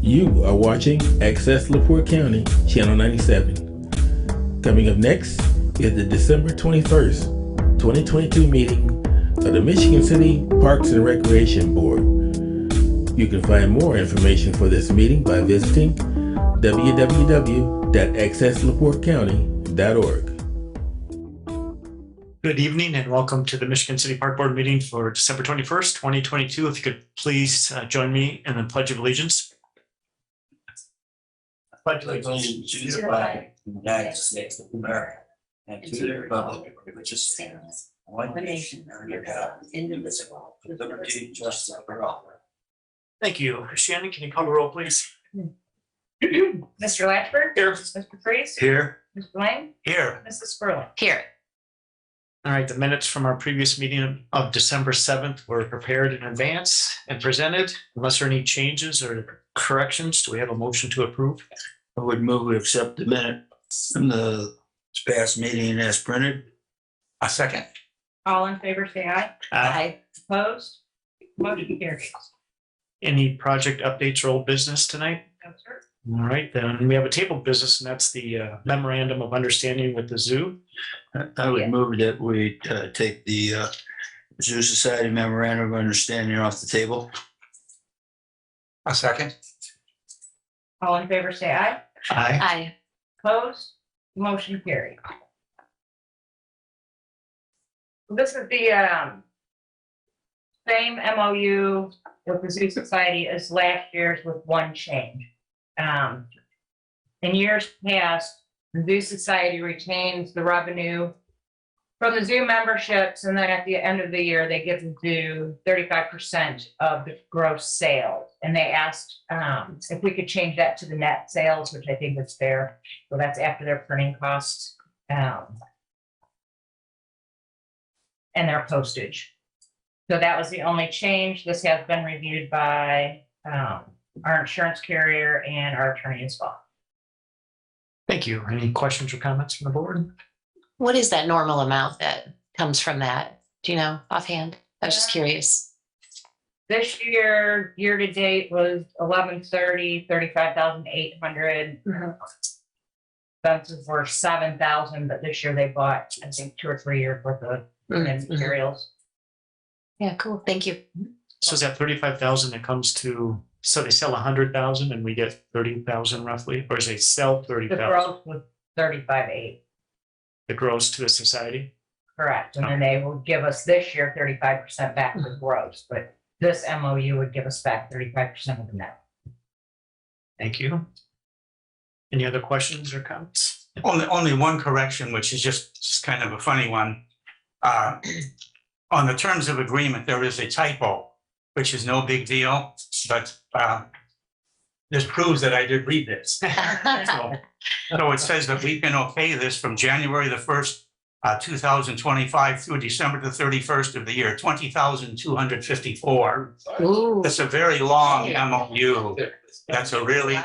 You are watching Access LaPorte County, Channel 97. Coming up next is the December 21st, 2022 meeting of the Michigan City Parks and Recreation Board. You can find more information for this meeting by visiting www.accesslaportecounty.org. Good evening and welcome to the Michigan City Park Board meeting for December 21st, 2022. If you could please join me in the Pledge of Allegiance. Pledge of Allegiance to the flag of the United States of America and to the republic which stands one nation under God, indivisible, with liberty and justice for all. Thank you. Shannon, can you call the roll, please? Mr. Latchford? Here. Mr. Freeze? Here. Mr. Lang? Here. Mrs. Spurling? Here. All right, the minutes from our previous meeting of December 7th were prepared in advance and presented. Unless there are any changes or corrections, do we have a motion to approve? I would move to accept the minute from the past meeting as printed. A second. All in favor, say aye. Aye. Opposed? Motion carries. Any project updates or old business tonight? No, sir. All right, then we have a table business, and that's the memorandum of understanding with the zoo. I would move that we take the Zoo Society memorandum of understanding off the table. A second. All in favor, say aye. Aye. Aye. Opposed? Motion carried. This is the same MOU with the Zoo Society as last year's with one change. In years past, the Zoo Society retains the revenue from the zoo memberships, and then at the end of the year, they give the zoo 35% of the gross sales. And they asked if we could change that to the net sales, which I think is fair. So that's after their printing costs and their postage. So that was the only change. This has been reviewed by our insurance carrier and our attorney as well. Thank you. Any questions or comments from the board? What is that normal amount that comes from that? Do you know offhand? I was just curious. This year, year to date was 1130, 35,800. Expenses were 7,000, but this year they bought, I think, 2 or 3 years worth of materials. Yeah, cool. Thank you. So is that 35,000 that comes to, so they sell 100,000 and we get 30,000 roughly, or is they sell The 30,000? gross was 35,800. The gross to the society? Correct. And then they will give us this year 35% back of the gross, but this MOU would give us back 35% of the net. Thank you. Any other questions or comments? Only one correction, which is just kind of a funny one. On the terms of agreement, there is a typo, which is no big deal, but this proves that I did read this. So it says that we can okay this from January the 1st, 2025 through December the 31st of the year, 20,254. Ooh, That's a very long MOU. That's a really,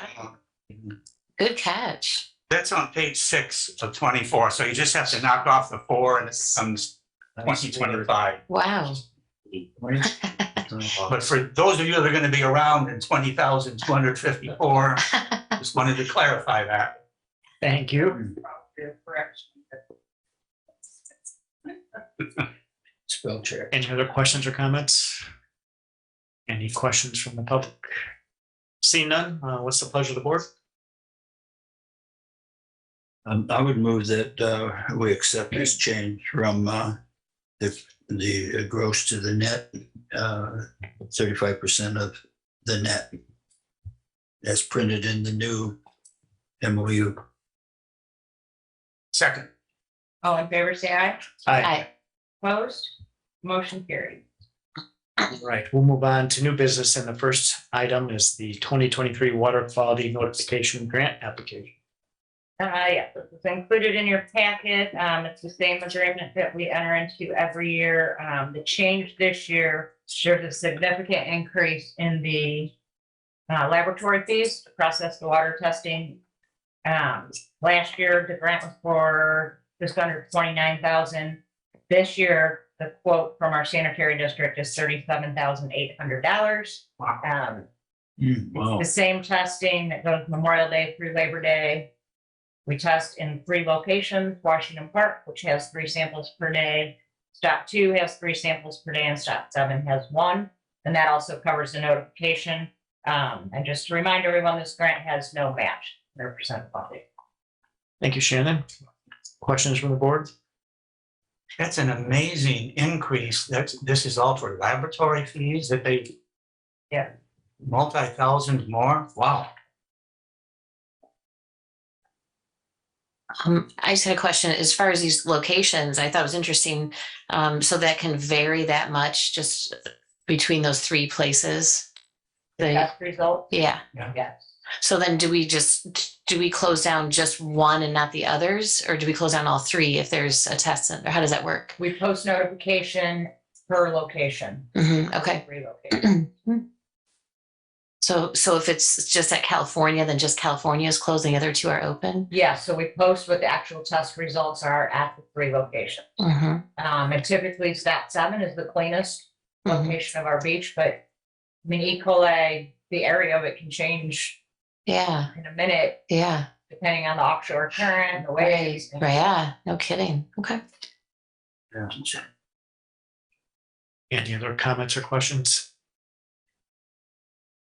good catch. that's on page 6 of 24. So you just have to knock off the 4 and it becomes 2025. Wow. But for those of you that are going to be around in 20,254, just wanted to clarify that. Thank you. Spell check. Any other questions or comments? Any questions from the public? Seeing none, what's the pleasure of the board? I would move that we accept this change from the gross to the net, 35% of the net as printed in the new MOU. Second. All in favor, say aye. Aye. Opposed? Motion carried. All right, we'll move on to new business. And the first item is the 2023 Water Quality Notification Grant Application. Yeah, it's included in your packet. It's the same agreement that we enter into every year. The change this year, there's a significant increase in the laboratory fees to process the water testing. Last year, the grant was for just under 29,000. This year, the quote from our sanitary district is $37,800. Wow. The same testing that goes Memorial Day through Labor Day. We test in 3 locations, Washington Park, which has 3 samples per day. Stop 2 has 3 samples per day, and stop 7 has 1. And that also covers the notification. And just to remind everyone, this grant has no match, 100% funding. Thank you, Shannon. Questions from the board? That's an amazing increase. This is all for laboratory fees that they. Yeah. Multi-thousand more? Wow. I just had a question as far as these locations. I thought it was interesting. So that can vary that much just between those 3 places. Test result, Yeah. yes. So then do we close down just one and not the others? Or do we close down all 3 if there's a test center? How does that work? We post notification per location. Okay. 3 locations. So if it's just at California, then just California is closed, the other 2 are open? Yeah, so we post what the actual test results are at the 3 locations. And typically step 7 is the cleanest location of our beach, but I mean, E. coli, the area of it can change Yeah, in a minute, yeah. depending on the offshore current, the waves. Right, yeah, no kidding. Okay. Any other comments or questions?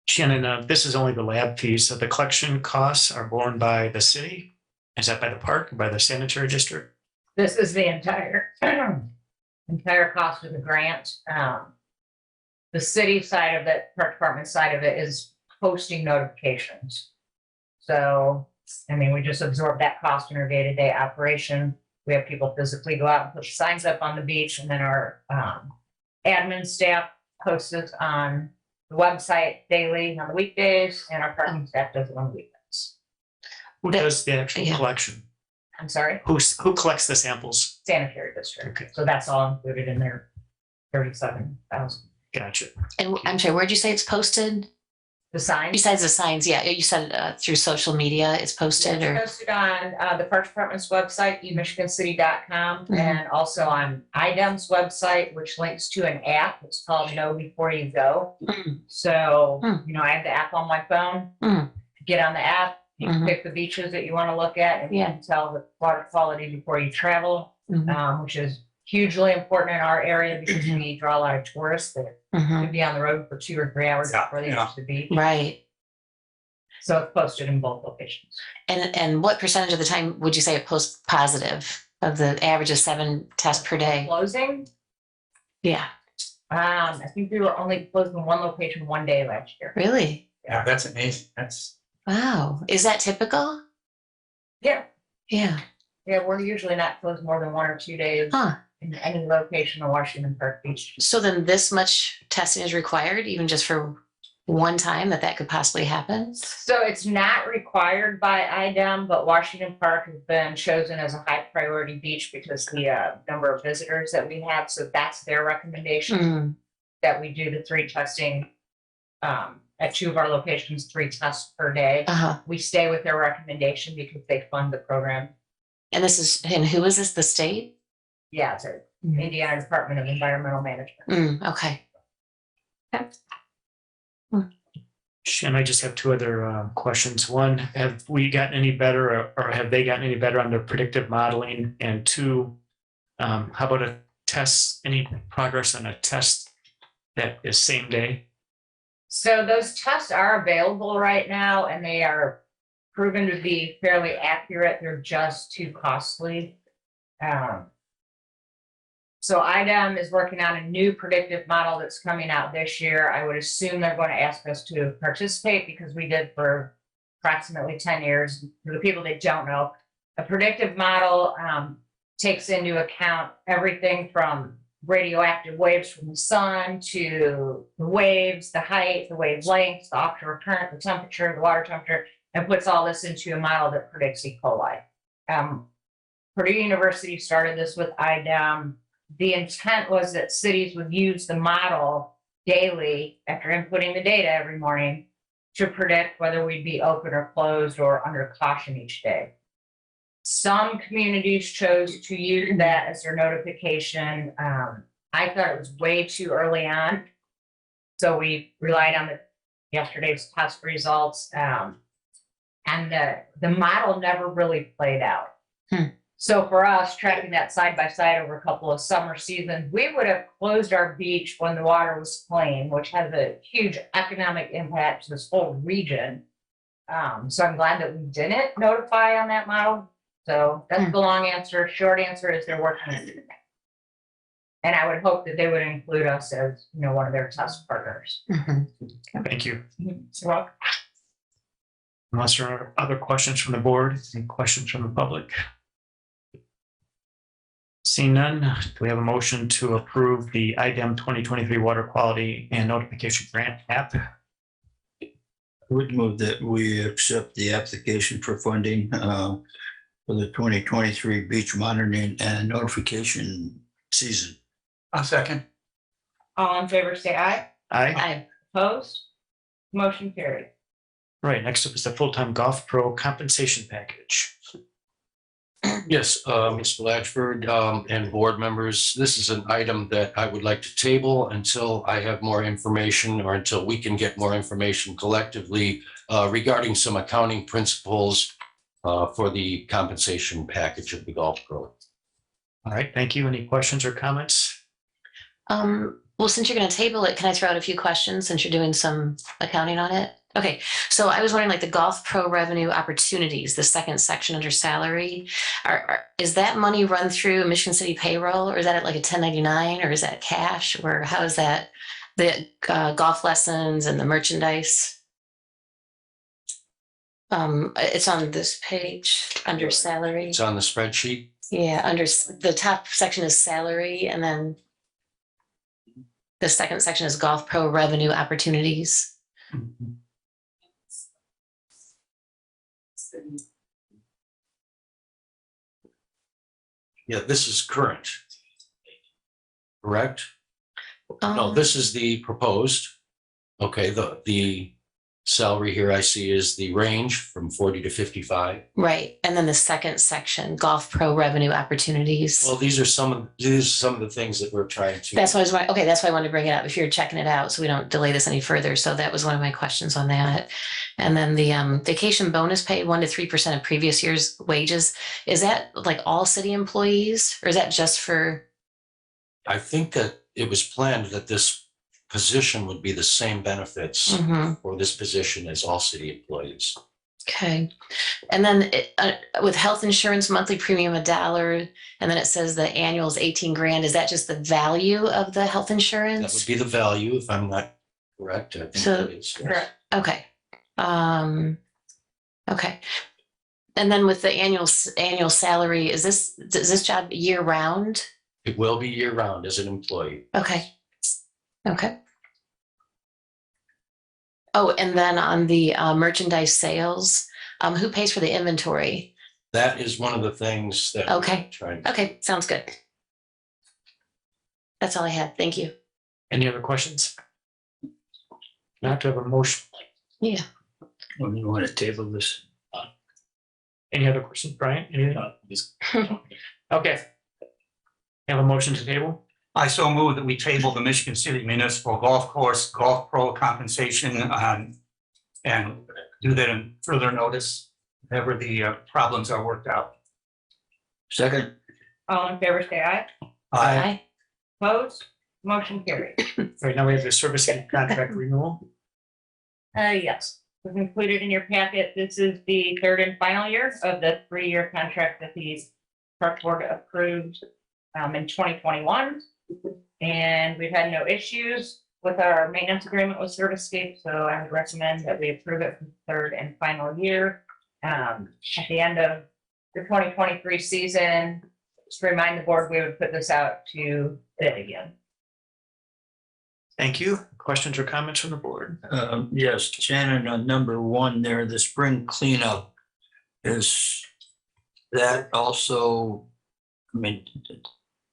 Shannon, this is only the lab fees, so the collection costs are borne by the city? Is that by the park, by the sanitary district? This is the entire cost of the grant. The city side of it, park department side of it is posting notifications. So, I mean, we just absorb that cost in our day-to-day operation. We have people physically go out and put signs up on the beach, and then our admin staff posts it on the website daily on the weekdays, and our parking staff does it on the weekends. Who does the actual Yeah. collection? I'm sorry, Who collects the samples? sanitary district. Okay. So that's all included in their 37,000. Gotcha. And I'm sorry, where'd you say it's posted? The signs. Besides the signs, yeah, you said through social media it's posted It's or? posted on the Park Department's website, emichigancity.com, Mhm. and also on IDEM's website, which links to an app. It's called Know Before You Go. Mm. So, Mm. I have the app on my phone. Mm. Get on the app, you can Mhm. pick the beaches that you want to look at, and you Yeah. can tell the water quality before you travel, Mhm. which is hugely important in our area because Mhm. we draw a lot of tourists that Mhm. could be on the road for 2 or 3 hours Yeah, before they yeah. reach the beach. Right. So it's posted in both locations. And what percentage of the time would you say it posts positive of the average of 7 tests per day? Closing, Yeah, I think we were only closed in 1 location 1 day last year. really? Yeah, that's amazing. That's. Wow. Is that typical? Yeah, Yeah. yeah, we're usually not closed more than 1 or 2 days Huh. in any location in Washington Park Beach. So then this much testing is required even just for one time that could possibly happen? So it's not required by IDEM, but Washington Park has been chosen as a high priority beach because the number of visitors that we have. So that's their recommendation Mm. that we do the 3 testing at 2 of our locations, 3 tests per day. Uh-huh. We stay with their recommendation because they fund the program. And who is this? The state? Yeah, it's a Mhm. Indiana Department of Environmental Management. Okay. Shannon, I just have 2 other questions. One, have we gotten any better or have they gotten any better on their predictive modeling? And 2, how about a test, any progress on a test that is same day? So those tests are available right now and they are proven to be fairly accurate. They're just too costly. So IDEM is working on a new predictive model that's coming out this year. I would assume they're going to ask us to participate because we did for approximately 10 years. For the people that don't know, a predictive model takes into account everything from radioactive waves from the sun to the waves, the height, the wavelengths, the offshore current, the temperature, the water temperature, and puts all this into a model that predicts E. coli. Purdue University started this with IDEM. The intent was that cities would use the model daily after inputting the data every morning to predict whether we'd be open or closed or under caution each day. Some communities chose to use that as their notification. I thought it was way too early on. So we relied on the yesterday's test results. And the model never really played out. So for us, tracking that side by side over a couple of summer seasons, we would have closed our beach when the water was clean, which has a huge economic impact to this whole region. So I'm glad that we didn't notify on that model. So that's the long answer. Short answer is they're working on it. And I would hope that they would include us as, one of their test partners. Thank you. You're welcome. Unless there are other questions from the board, any questions from the public? Seeing none, do we have a motion to approve the IDEM 2023 Water Quality and Notification Grant app? I would move that we accept the application for funding for the 2023 beach monitoring and notification season. A second. All in favor, say aye. Aye. Opposed? Motion carried. Right, next up is the full-time golf pro compensation package. Yes, Ms. Blatchford and board members, this is an item that I would like to table until I have more information or until we can get more information collectively regarding some accounting principles for the compensation package of the golf pro. All right, thank you. Any questions or comments? Well, since you're going to table it, can I throw out a few questions since you're doing some accounting on it? Okay, so I was wondering, like the Golf Pro revenue opportunities, the second section under salary, is that money run through Michigan City payroll, or is that at like a 1099, or is that cash, or how is that? The golf lessons and the merchandise. It's on this page under salary. It's on the spreadsheet. Yeah, under the top section is salary, and then the second section is Golf Pro revenue opportunities. Yeah, this is current. Correct? No, Um, this is the proposed. Okay, the salary here I see is the range from 40 to 55. Right, and then the second section, Golf Pro revenue opportunities. Well, these are some of the things that we're trying to. That's why I was, okay, that's why I wanted to bring it up, if you're checking it out, so we don't delay this any further. So that was one of my questions on that. And then the vacation bonus pay, 1 to 3% of previous year's wages. Is that like all city employees, or is that just for? I think that it was planned that this position would be the same benefits Mhm. for this position as all city employees. Okay, and then with health insurance, monthly premium $1, and then it says the annual is 18 grand. Is that just the value of the health That would insurance? be the value, if I'm not correct. I think So- that is, yes. Correct. Okay. Okay. And then with the annual salary, is this job year round? It will be year round as an employee. Okay. Okay. Oh, and then on the merchandise sales, who pays for the inventory? That is one of the things that. Okay. we're trying to- Okay, sounds good. That's all I had. Thank you. Any other questions? Not to have a motion. Yeah. When you want to table this? Any other questions, Brian? Anything? Okay. Have a motion to table? I so move that we table the Michigan City Municipal Golf Course Golf Pro compensation and do that in further notice, whenever the problems are worked out. Second. All in favor, say aye. Aye. Opposed? Motion carried. Right now we have the service contract renewal. Yes, was included in your packet. This is the third and final year of the 3-year contract that the park board approved in 2021. And we've had no issues with our maintenance agreement with Servicescape, so I would recommend that we approve it for the third and final year. At the end of the 2023 season, just remind the board we would put this out to bid again. Thank you. Questions or comments from the board? Yes, Shannon, on number 1 there, the spring cleanup, is that also, I mean,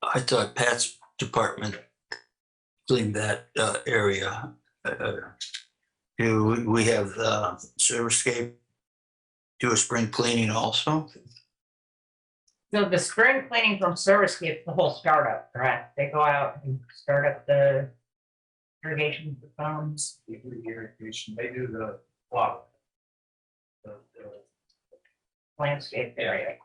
I thought Pat's department cleaned that area. Do we have Servicescape do a spring cleaning also? So the spring cleaning from Servicescape, the whole startup, correct? They go out and start up the irrigation systems. Irrigation, they do the water. Landscape area.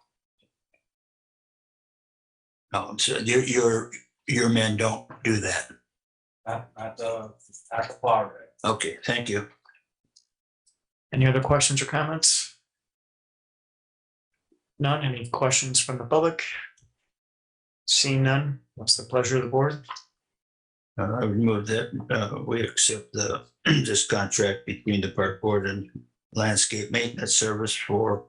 No, so your men don't do that. Not the water. Okay, thank you. Any other questions or comments? None? Any questions from the public? Seeing none, what's the pleasure of the board? I would move that we accept this contract between the park board and landscape maintenance service for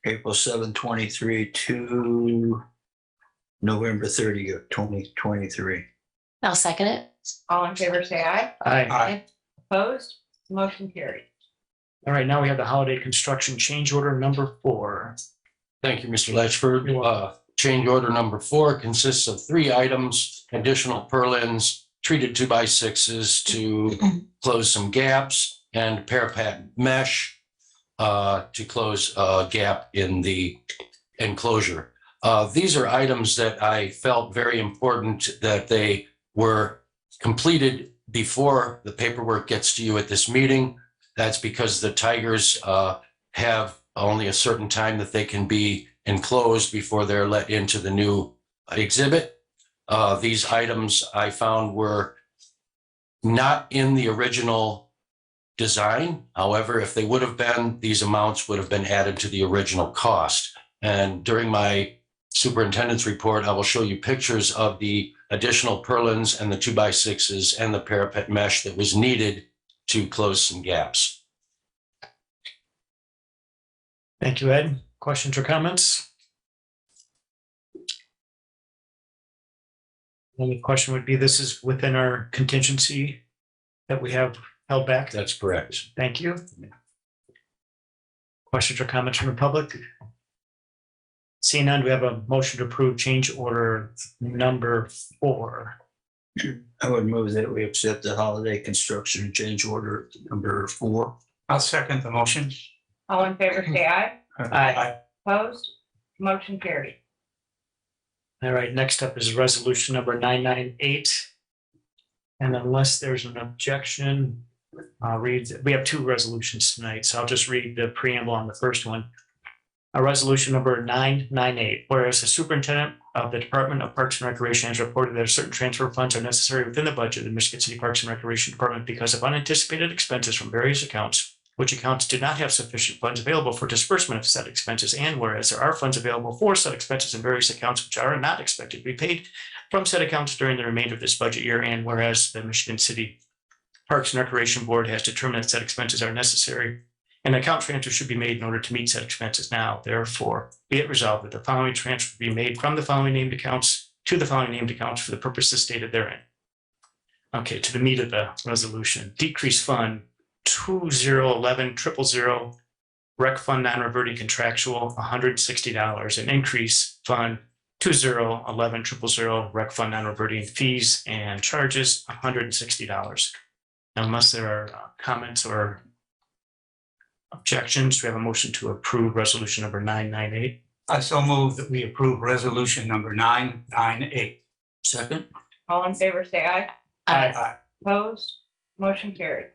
April 7, 23 to November 30th, 2023. I'll second it. All in favor, say aye. Aye. Opposed? Motion carried. All right, now we have the holiday construction change order number 4. Thank you, Mr. Latchford. Change order number 4 consists of 3 items: additional purlins, treated 2x6s to close some gaps, and parapet mesh to close a gap in the enclosure. These are items that I felt very important that they were completed before the paperwork gets to you at this meeting. That's because the tigers have only a certain time that they can be enclosed before they're let into the new exhibit. These items I found were not in the original design. However, if they would have been, these amounts would have been added to the original cost. And during my superintendent's report, I will show you pictures of the additional purlins and the 2x6s and the parapet mesh that was needed to close some gaps. Thank you, Ed. Questions or comments? Only question would be, this is within our contingency that we have held back? That's correct. Thank you. Questions or comments from the public? Seeing none, we have a motion to approve change order number 4. I would move that we accept the holiday construction change order number 4. I'll second the motion. All in favor, say aye. Aye. Opposed? Motion carried. All right, next up is resolution number 998. And unless there's an objection, I'll read, we have 2 resolutions tonight, so I'll just read the preamble on the first one. A resolution number 998, whereas the superintendent of the Department of Parks and Recreation has reported that certain transfer funds are necessary within the budget of the Michigan City Parks and Recreation Department because of unanticipated expenses from various accounts, which accounts do not have sufficient funds available for disbursement of said expenses, and whereas there are funds available for said expenses in various accounts which are not expected to be paid from said accounts during the remainder of this budget year, and whereas the Michigan City Parks and Recreation Board has determined that said expenses are necessary, an account transfer should be made in order to meet said expenses now. Therefore, be it resolved that the following transfer be made from the following named accounts to the following named accounts for the purposes stated therein. Okay, to the meat of the resolution. Decrease fund 2011-000, rec fund non-reverting contractual $160, and increase fund 2011-000, rec fund non-reverting fees and charges $160. Unless there are comments or objections, we have a motion to approve resolution number 998. I so move that we approve resolution number 998. Second? All in favor, say aye. Aye. Opposed? Motion carried.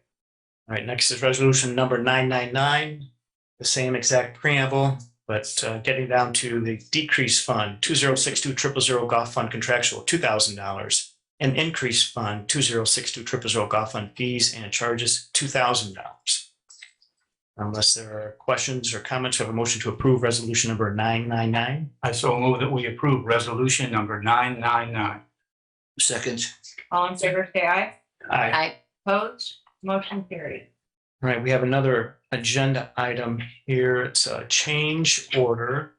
All right, next is resolution number 999, the same exact preamble, but getting down to the decrease fund 2062-000 golf fund contractual $2,000, and increase fund 2062-000 golf fund fees and charges $2,000. Unless there are questions or comments, we have a motion to approve resolution number 999. I so move that we approve resolution number 999. Second? All in favor, say aye. Aye. Opposed? Motion carried. All right, we have another agenda item here. It's a change order.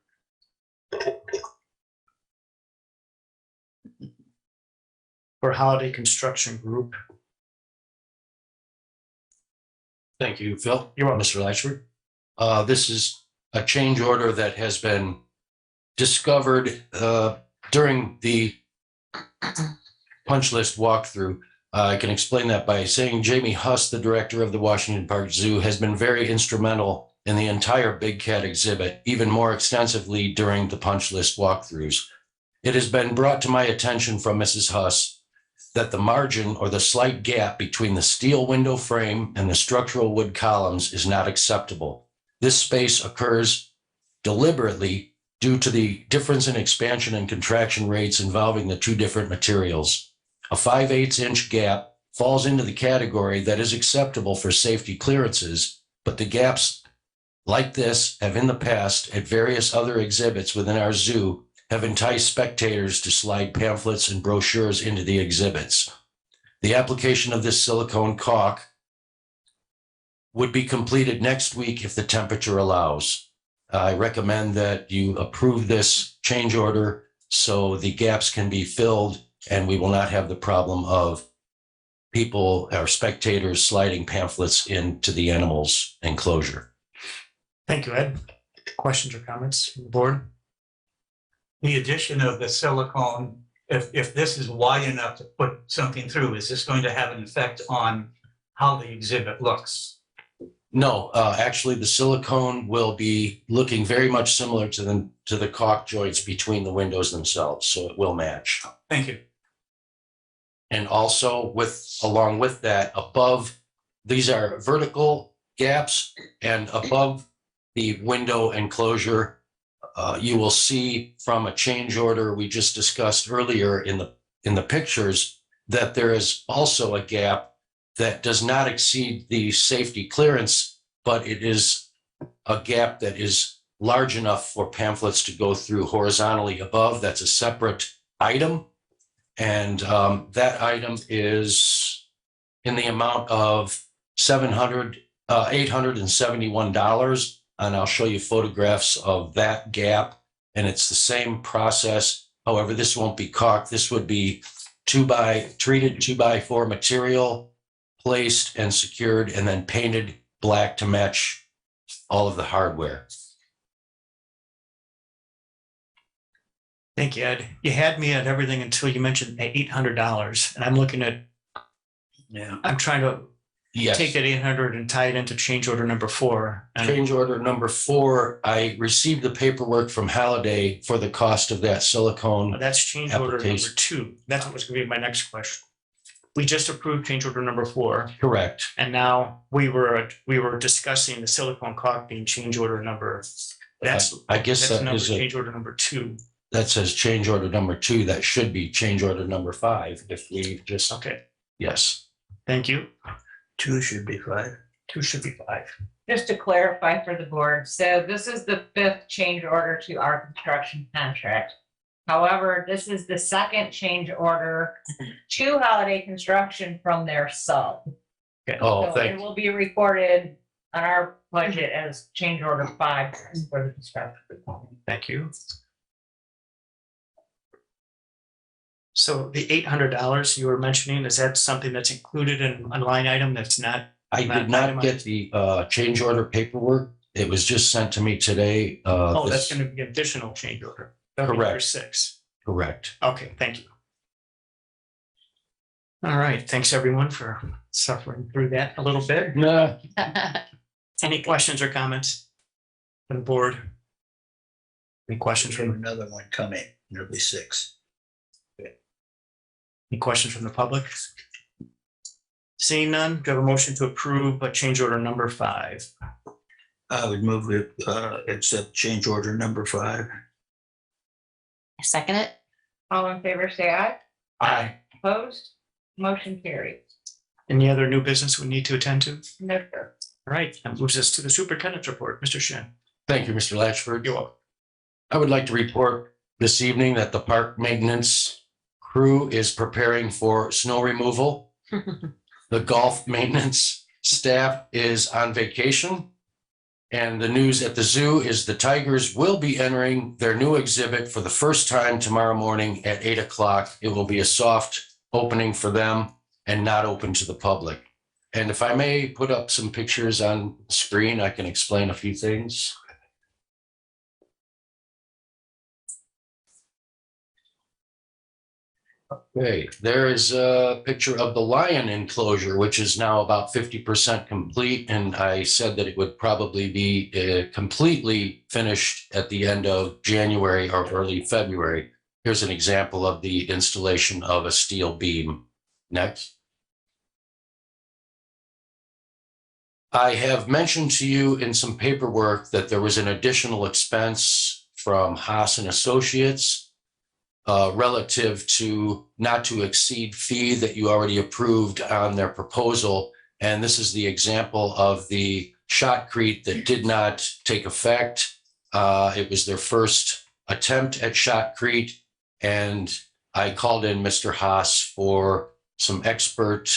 For Holiday Construction Group. Thank you, Phil. You're welcome. Mr. Latchford. This is a change order that has been discovered during the punch list walkthrough. I can explain that by saying Jamie Huss, the director of the Washington Park Zoo, has been very instrumental in the entire Big Cat exhibit, even more extensively during the punch list walkthroughs. It has been brought to my attention from Mrs. Huss that the margin or the slight gap between the steel window frame and the structural wood columns is not acceptable. This space occurs deliberately due to the difference in expansion and contraction rates involving the two different materials. A 5/8 inch gap falls into the category that is acceptable for safety clearances, but the gaps like this have in the past at various other exhibits within our zoo have enticed spectators to slide pamphlets and brochures into the exhibits. The application of this silicone caulk would be completed next week if the temperature allows. I recommend that you approve this change order so the gaps can be filled and we will not have the problem of people or spectators sliding pamphlets into the animals enclosure. Thank you, Ed. Questions or comments from the board? The addition of the silicone, if this is wide enough to put something through, is this going to have an effect on how the exhibit looks? No, actually, the silicone will be looking very much similar to the caulk joints between the windows themselves, so it will match. Thank you. And also along with that, above, these are vertical gaps, and above the window enclosure, you will see from a change order we just discussed earlier in the pictures that there is also a gap that does not exceed the safety clearance, but it is a gap that is large enough for pamphlets to go through horizontally above. That's a separate item. And that item is in the amount of $871. And I'll show you photographs of that gap. And it's the same process. However, this won't be caulked. This would be treated 2x4 material, placed and secured, and then painted black to match all of the hardware. Thank you, Ed. You had me at everything until you mentioned $800, and I'm looking at, Yeah. I'm trying to Yes. take that 800 and tie it into change order number 4. And Change order number 4, I received the paperwork from Halliday for the cost of that silicone. that's change order number Application. 2. That's what was going to be my next question. We just approved change order number 4, Correct. and now we were discussing the silicone caulk being change order number. That's I guess that's that number is a, change order number 2. that says change order number 2. That should be change order number 5 if we just, Okay, yes. thank you. 2 should be 5. 2 should be 5. Just to clarify for the board, so this is the 5th change order to our construction contract. However, this is the 2nd change order to Holiday Construction from their sub. Oh, So thank it you. will be recorded on our budget as change order 5 for the construction. Thank you. So the $800 you were mentioning, is that something that's included in a line item that's not? I did not get the change order paperwork. It was just sent to me today. Oh, that's this- going to be additional change order. That'll be number Correct. 6. Correct. Okay, thank you. All right, thanks everyone for suffering through that a little bit. Nah, Any questions or comments from the board? Any questions from, Another one coming. There'll be 6. any questions from the public? Seeing none, do you have a motion to approve change order number 5? I would move it, accept change order number 5. Second it? All in favor, say aye. Aye. Opposed? Motion carries. Any other new business we need to attend to? No, sir. All right, that moves us to the superintendent's report. Mr. Shin. thank you, Mr. Latchford. You're welcome. I would like to report this evening that the park maintenance crew is preparing for snow removal. The golf maintenance staff is on vacation. And the news at the zoo is the Tigers will be entering their new exhibit for the first time tomorrow morning at 8 o'clock. It will be a soft opening for them and not open to the public. And if I may put up some pictures on screen, I can explain a few things. Okay, there is a picture of the lion enclosure, which is now about 50% complete. And I said that it would probably be completely finished at the end of January or early February. Here's an example of the installation of a steel beam Next. I have mentioned to you in some paperwork that there was an additional expense from Haas and Associates relative to not to exceed fee that you already approved on their proposal. And this is the example of the shotcrete that did not take effect. It was their first attempt at shotcrete, and I called in Mr. Haas for some expert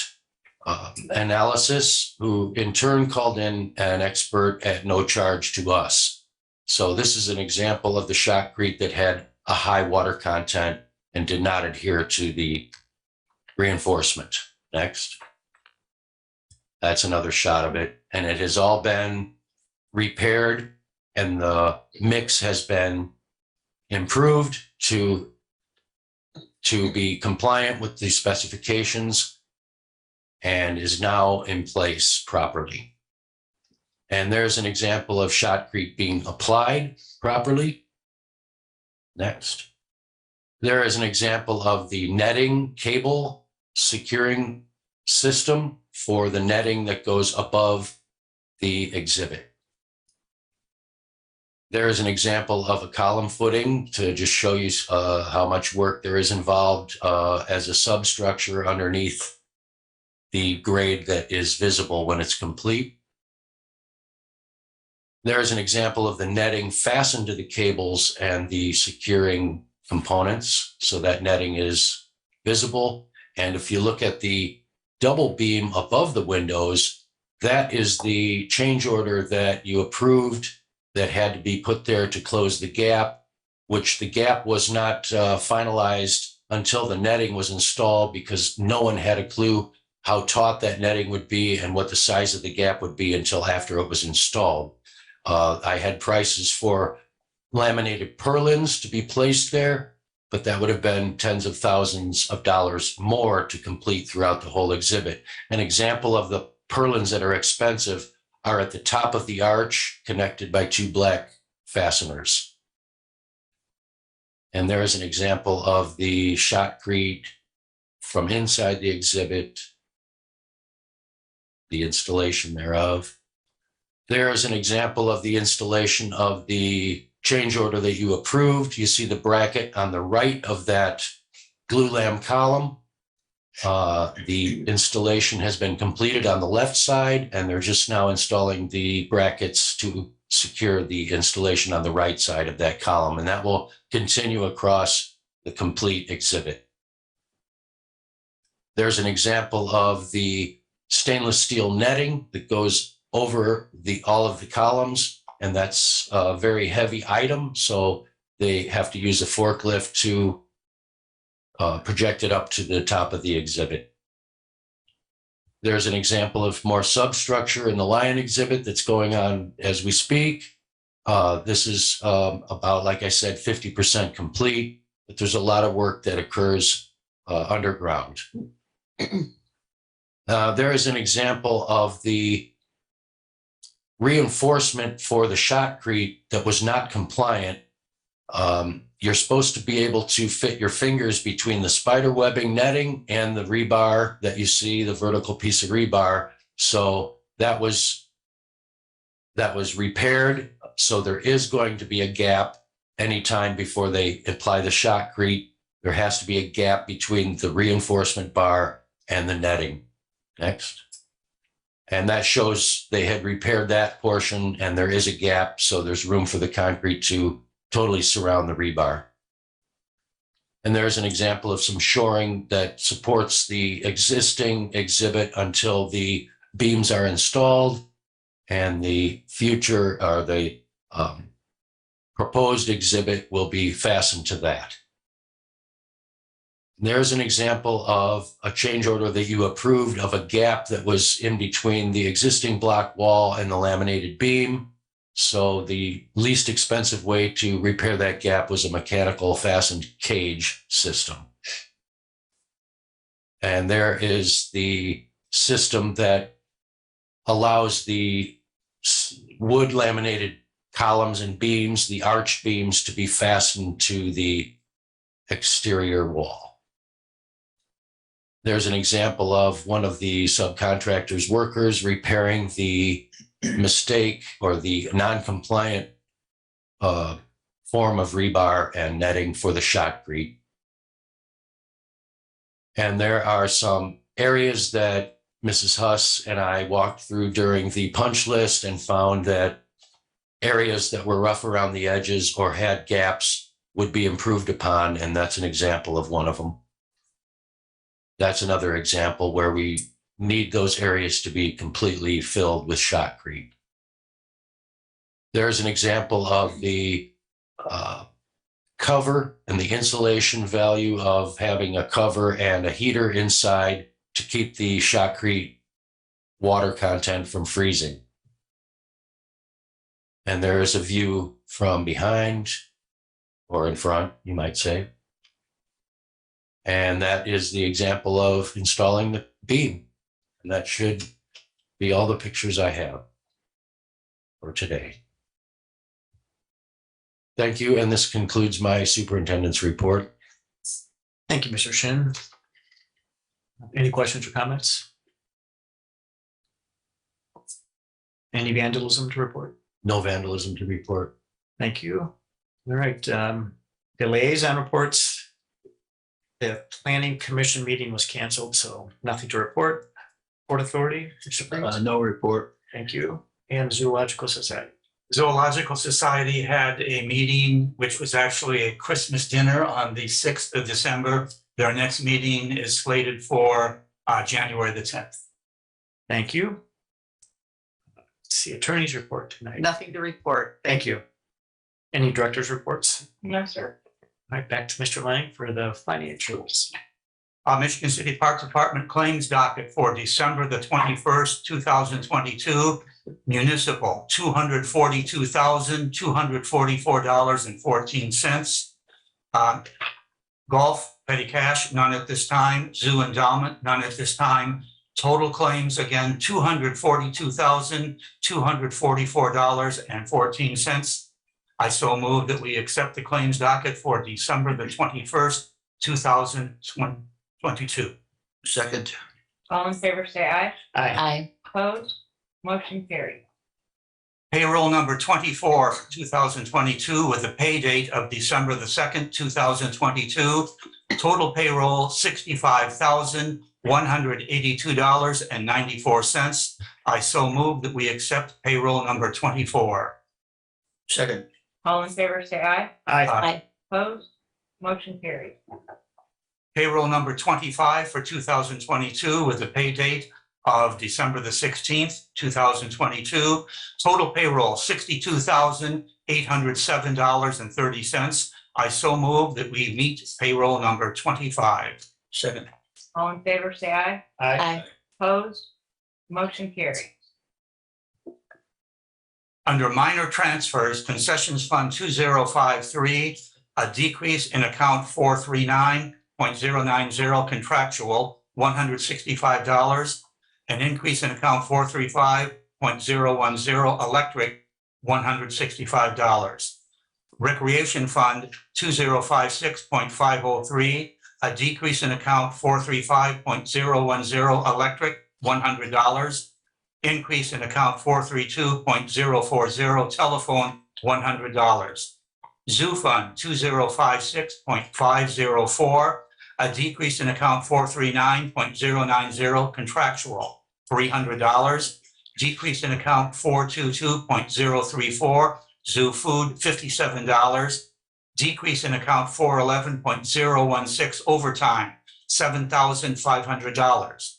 analysis, who in turn called in an expert at no charge to us. So this is an example of the shotcrete that had a high water content and did not adhere to the reinforcement. Next. That's another shot of it. And it has all been repaired, and the mix has been improved to be compliant with the specifications and is now in place properly. And there's an example of shotcrete being applied properly. Next. There is an example of the netting cable securing system for the netting that goes above the exhibit. There is an example of a column footing to just show you how much work there is involved as a substructure underneath the grade that is visible when it's complete. There is an example of the netting fastened to the cables and the securing components, so that netting is visible. And if you look at the double beam above the windows, that is the change order that you approved that had to be put there to close the gap, which the gap was not finalized until the netting was installed, because no one had a clue how taut that netting would be and what the size of the gap would be until after it was installed. I had prices for laminated purlins to be placed there, but that would have been tens of thousands of dollars more to complete throughout the whole exhibit. An example of the purlins that are expensive are at the top of the arch, connected by two black fasteners. And there is an example of the shotcrete from inside the exhibit, the installation thereof. There is an example of the installation of the change order that you approved. You see the bracket on the right of that glulam column. The installation has been completed on the left side, and they're just now installing the brackets to secure the installation on the right side of that column, and that will continue across the complete exhibit. There's an example of the stainless steel netting that goes over all of the columns, and that's a very heavy item, so they have to use a forklift to project it up to the top of the exhibit. There's an example of more substructure in the Lion exhibit that's going on as we speak. This is about, like I said, 50% complete, but there's a lot of work that occurs underground. There is an example of the reinforcement for the shotcrete that was not compliant. You're supposed to be able to fit your fingers between the spider webbing netting and the rebar that you see, the vertical piece of rebar. So that was repaired. So there is going to be a gap anytime before they apply the shotcrete. There has to be a gap between the reinforcement bar and the netting. Next. And that shows they had repaired that portion, and there is a gap, so there's room for the concrete to totally surround the rebar. And there's an example of some shoring that supports the existing exhibit until the beams are installed, and the future or the proposed exhibit will be fastened to that. There's an example of a change order that you approved of a gap that was in between the existing block wall and the laminated beam. So the least expensive way to repair that gap was a mechanical fastened cage system. And there is the system that allows the wood laminated columns and beams, the arch beams, to be fastened to the exterior wall. there's an example of one of the subcontractor's workers repairing the mistake or the non-compliant form of rebar and netting for the shotcrete. And there are some areas that Mrs. Huss and I walked through during the punch list and found that areas that were rough around the edges or had gaps would be improved upon, and that's an example of one of them. That's another example where we need those areas to be completely filled with shotcrete. There's an example of the cover and the insulation value of having a cover and a heater inside to keep the shotcrete water content from freezing. And there is a view from behind or in front, you might say. And that is the example of installing the beam. And that should be all the pictures I have for today. Thank you. And this concludes my superintendent's report. Thank you, Mr. Shin. Any questions or comments? Any vandalism to report? No vandalism to report. Thank you. All right, the liaison reports. The planning commission meeting was canceled, so nothing to report. Port Authority, Mr. Prince? No report. Thank you. And Zoological Society. Zoological Society had a meeting, which was actually a Christmas dinner on the 6th of December. Their next meeting is slated for January the 10th. Thank you. Let's see, attorney's report tonight. Nothing to report. Thank you. Any director's reports? No, sir. All right, back to Mr. Lang for the financials. Michigan City Park Department claims docket for December the 21st, 2022. Municipal, $242,244.14. Golf, petty cash, none at this time. Zoo endowment, none at this time. Total claims, again, $242,244.14. I so move that we accept the claims docket for December the 21st, 2022. Second. All in favor, say aye. Aye. Opposed? Motion carried. Payroll number 24 for 2022 with a pay date of December the 2nd, 2022. Total payroll, $65,182.94. I so move that we accept payroll number 24. Second. All in favor, say aye. Aye. Opposed? Motion carried. Payroll number 25 for 2022 with a pay date of December the 16th, 2022. Total payroll, $62,807.30. I so move that we meet payroll number 25. Second. All in favor, say aye. Aye. Opposed? Motion carried. Under minor transfers, concessions fund 2053, a decrease in account 439.090 contractual, $165, an increase in account 435.010 electric, $165. Recreation fund 2056.503, a decrease in account 435.010 electric, $100. Increase in account 432.040 telephone, $100. Zoo fund 2056.504, a decrease in account 439.090 contractual, $300. Decrease in account 422.034 zoo food, $57. Decrease in account 411.016 overtime, $7,500.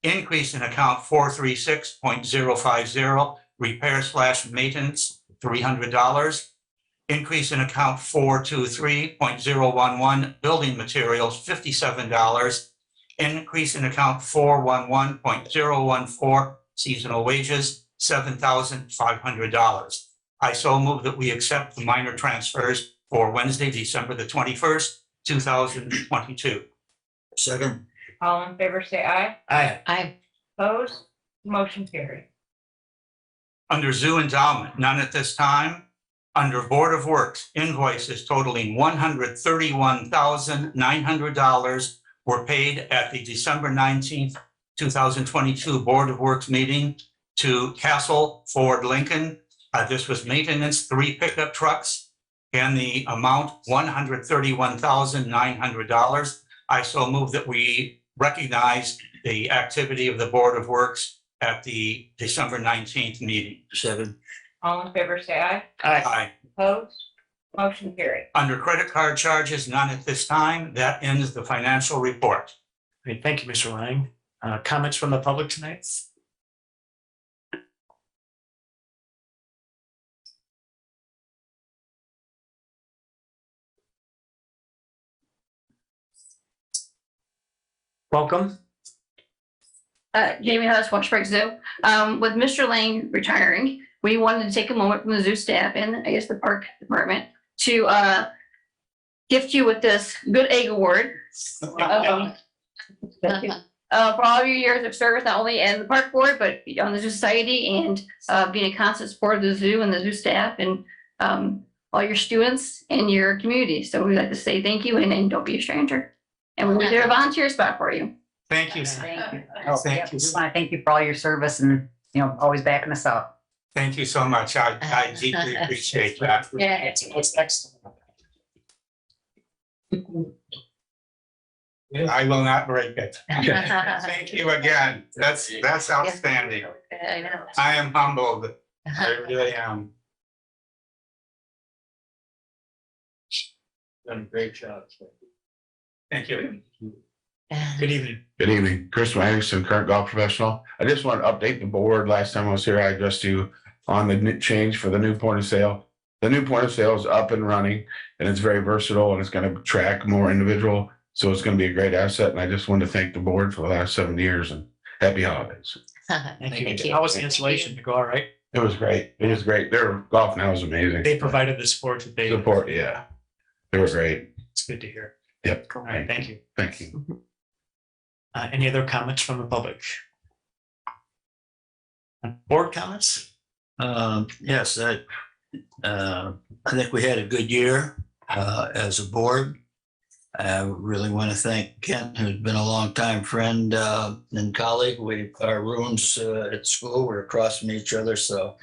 Increase in account 436.050 repair/maintenance, $300. Increase in account 423.011 building materials, $57. Increase in account 411.014 seasonal wages, $7,500. I so move that we accept the minor transfers for Wednesday, December the 21st, 2022. Second. All in favor, say aye. Aye. Aye. Opposed? Motion carried. Under zoo endowment, none at this time. Under Board of Works, invoices totaling $131,900 were paid at the December 19th, 2022 Board of Works meeting to Castle Ford Lincoln. This was maintenance, 3 pickup trucks, and the amount $131,900. I so move that we recognize the activity of the Board of Works at the December 19th meeting. Second. All in favor, say aye. Aye. Opposed? Motion carried. Under credit card charges, none at this time. That ends the financial report. Great, thank you, Mr. Lang. Comments from the public tonight? Welcome. Jamie Huss, Washburn Zoo. With Mr. Lane retiring, we wanted to take a moment from the zoo staff and I guess the park department to gift you with this Good Egg Award. For all your years of service, not only as the park board, but on the zoo society and being a constant support of the zoo and the zoo staff and all your students and your community. So we'd like to say thank you and don't be a stranger. And we'll reserve a volunteer spot for you. Thank you. Thank you. Thank Yeah, you. we just want to thank you for all your service and, always backing us up. Thank you so much. I deeply appreciate that. Yeah. It's excellent. I will not break it. Thank you again. That's outstanding. I know. I am humbled. I really am. Done a great job. Thank you. Good evening. Good evening, Chris Anderson, current golf professional. I just want to update the board. Last time I was here, I addressed you on the change for the new point of sale. The new point of sale is up and running and it's very versatile and it's going to track more individual. So it's going to be a great asset. And I just wanted to thank the board for the last 7 years and happy holidays. Thank you. Thank you. How was the installation? To go all right? It was great. It was great. Their golf now is amazing. They provided the support that they. Support, yeah. They were great. It's good to hear. Yep. All right, thank you. Thank you. Any other comments from the public? Board comments? Yes, I think we had a good year as a board. I really want to thank Kent, who's been a longtime friend and colleague. Our rooms at school were across from each other, so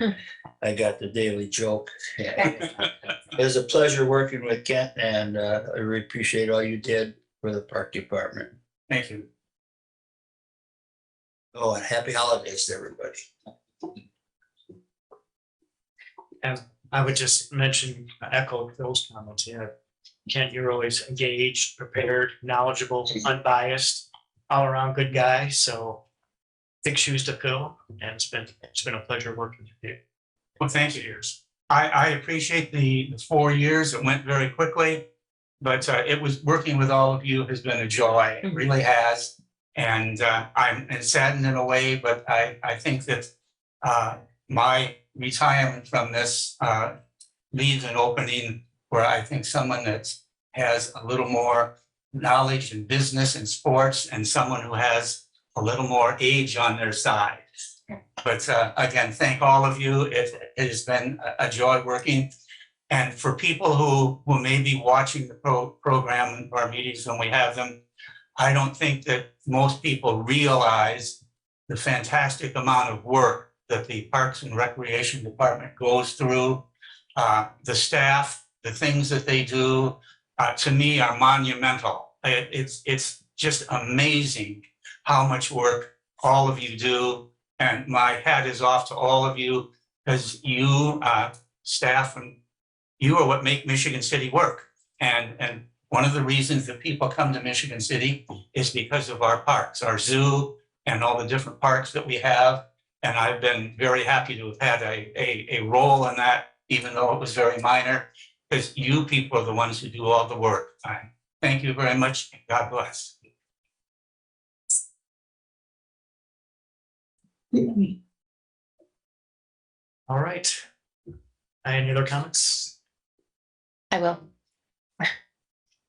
I got the daily joke. It was a pleasure working with Kent, and I really appreciate all you did for the park department. Thank you. Oh, and happy holidays to everybody. And I would just mention, echo those comments. Yeah. Kent, you're always engaged, prepared, knowledgeable, unbiased, all around good guy. So big shoes to fill. And it's been a pleasure working with you. Well, thank you. I appreciate the 4 years. It went very quickly, but it was working with all of you has been a joy. It really has. And I'm saddened in a way, but I think that my retirement from this leaves an opening where I think someone that has a little more knowledge in business and sports and someone who has a little more age on their side. But again, thank all of you. It has been a joy working. And for people who may be watching the program or meetings when we have them, I don't think that most people realize the fantastic amount of work that the Parks and Recreation Department goes through. The staff, the things that they do, to me are monumental. It's just amazing how much work all of you do. And my hat is off to all of you because you, staff, and you are what make Michigan City work. And one of the reasons that people come to Michigan City is because of our parks, our zoo, and all the different parks that we have. And I've been very happy to have had a role in that, even though it was very minor, because you people are the ones who do all the work. Thank you very much. God bless. All right. Any other comments? I will.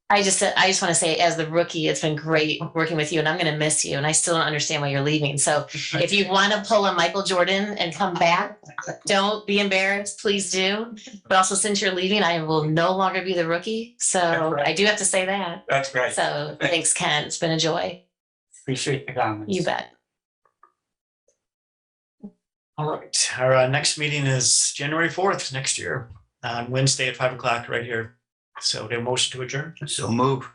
I just want to say, as the rookie, it's been great working with you, and I'm going to miss you. And I still don't understand why you're leaving. So if you want to pull a Michael Jordan and come back, don't be embarrassed. Please do. But also, since you're leaving, I will no longer be the rookie. So I do have to say that. That's great. So thanks, Ken. It's been a joy. Appreciate the comments. You bet. All right, our next meeting is January 4th next year, on Wednesday at 5 o'clock right here. So, a motion to adjourn. So move.